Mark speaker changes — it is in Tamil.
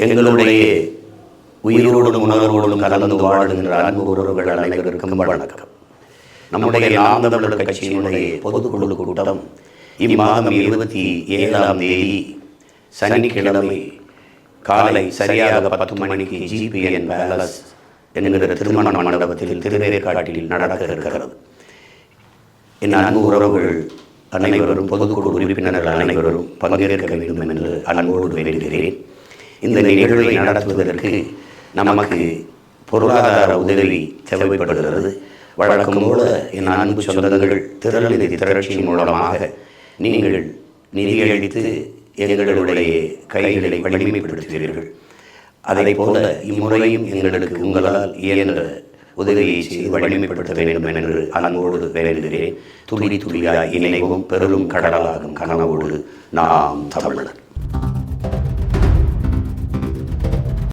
Speaker 1: எங்களுடைய உயிரோடும் உணர்வோடும் கலந்து வாழ்கின்ற அன்பு உறவுகள் அனைவருக்கும் வணக்கம். நம்முடைய நாம் தமிழர் கட்சியினுடைய பொதுக்குழு கூட்டம் இம்மாதம் 27ஆம் தேதி சனிக்கிழமை காலை சரியாக 10 மணிக்கு GPN பேலஸ் என்கிற திருமண மண்டபத்தில் திருவேற்காட்டில் நடக்க இருக்கிறது. என் அன்பு உறவுகள் அனைவரும் பொதுக்குழு உறுப்பினர்கள் அனைவரும் பங்கேற்க வேண்டும் என்று அன்போடு வேண்டுகிறேன். இந்த நிகழ்வை நடத்துவதற்கு நமக்கு பொருளாதார உதவி தேவைப்படுகிறது. வழக்கம் போல என் அன்பு சொந்தங்கள் திரள்நிதி திரட்சியின் மூலமாக நீங்கள் நிதியளித்து எங்களுடைய கைகளை வலிமைப்படுத்துவீர்கள். அதை போல இம்முறையும் எங்களுக்கு உங்களால் இயன்ற உதவியை செய்து வலிமைப்படுத்த வேண்டும் என்று அன்போடு வேண்டுகிறேன். துளி துளியாய் இணைவும் பெரும் கடலாகும் கனவோடு நாம் தமிழர்.